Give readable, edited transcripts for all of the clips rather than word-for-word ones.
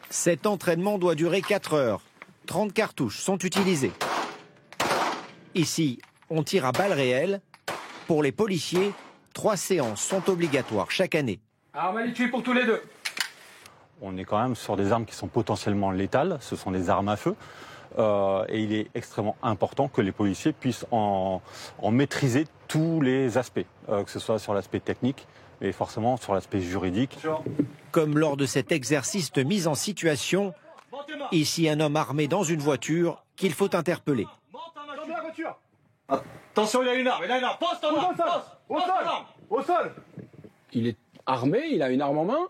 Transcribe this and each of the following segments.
Cet entraînement doit durer 4 heures. 30 cartouches sont utilisées. Ici, on tire à balles réelles. Pour les policiers, 3 séances sont obligatoires chaque année. Alors on va les tuer pour tous les deux. On est quand même sur des armes qui sont potentiellement létales, ce sont des armes à feu. Et il est extrêmement important que les policiers puissent en maîtriser tous les aspects, que ce soit sur l'aspect technique, mais forcément sur l'aspect juridique. Comme lors de cet exercice de mise en situation, ici un homme armé dans une voiture qu'il faut interpeller. Attention, il y a une arme, poste en arme, au sol. Il est armé, il a une arme en main,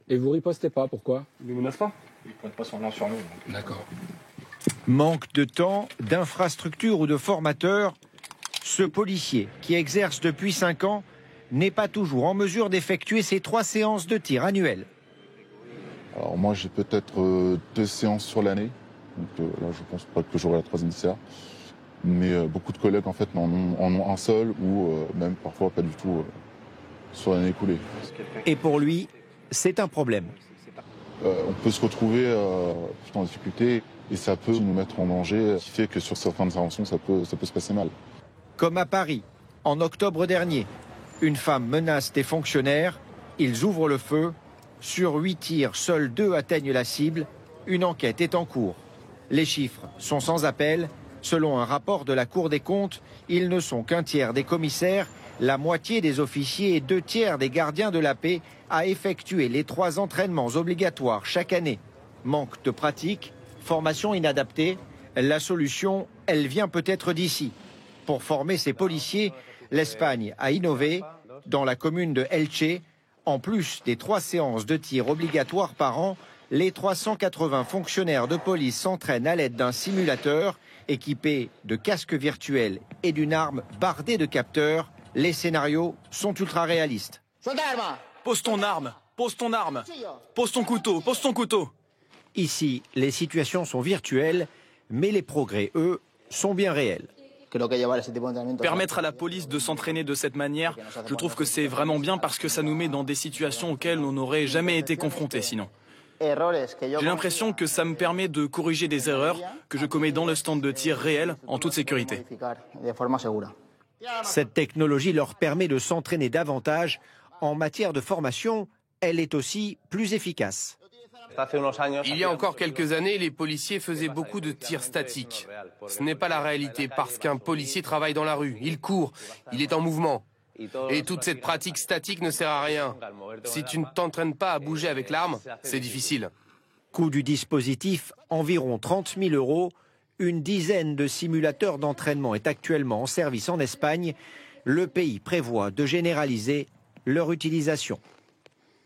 et vous ripostez pas, pourquoi? Il ne menace pas. Il ne pointe pas son arme sur nous. D'accord. Manque de temps, d'infrastructures ou de formateurs, ce policier qui exerce depuis 5 ans n'est pas toujours en mesure d'effectuer ses 3 séances de tir annuelles. Alors moi j'ai peut-être 2 séances sur l'année, donc là je pense pas que j'aurai la 3e CA. Mais beaucoup de collègues en fait en ont un seul ou même parfois pas du tout sur l'année écoulée. Et pour lui, c'est un problème. On peut se retrouver en difficulté et ça peut nous mettre en danger, ce qui fait que sur certaines interventions ça peut se passer mal. Comme à Paris, en octobre dernier, une femme menace des fonctionnaires, ils ouvrent le feu. Sur 8 tirs, seuls 2 atteignent la cible. Une enquête est en cours. Les chiffres sont sans appel. Selon un rapport de la Cour des comptes, ils ne sont qu'un tiers des commissaires, la moitié des officiers et 2 tiers des gardiens de la paix à effectuer les 3 entraînements obligatoires chaque année. Manque de pratique, formation inadaptée. La solution, elle vient peut-être d'ici. Pour former ces policiers, l'Espagne a innové. Dans la commune de Elche, en plus des 3 séances de tir obligatoires par an, les 380 fonctionnaires de police s'entraînent à l'aide d'un simulateur équipé de casques virtuels et d'une arme bardée de capteurs. Les scénarios sont ultra réalistes. Pose ton arme, pose ton arme, pose ton couteau, pose ton couteau. Ici, les situations sont virtuelles, mais les progrès, eux, sont bien réels. Permettre à la police de s'entraîner de cette manière, je trouve que c'est vraiment bien parce que ça nous met dans des situations auxquelles on n'aurait jamais été confronté sinon. J'ai l'impression que ça me permet de corriger des erreurs que je commets dans le stand de tir réel en toute sécurité. Cette technologie leur permet de s'entraîner davantage. En matière de formation, elle est aussi plus efficace. Il y a encore quelques années, les policiers faisaient beaucoup de tirs statiques. Ce n'est pas la réalité parce qu'un policier travaille dans la rue, il court, il est en mouvement. Et toute cette pratique statique ne sert à rien. Si tu ne t'entraînes pas à bouger avec l'arme, c'est difficile. Coût du dispositif, environ 30 000 €. Une dizaine de simulateurs d'entraînement est actuellement en service en Espagne. Le pays prévoit de généraliser leur utilisation.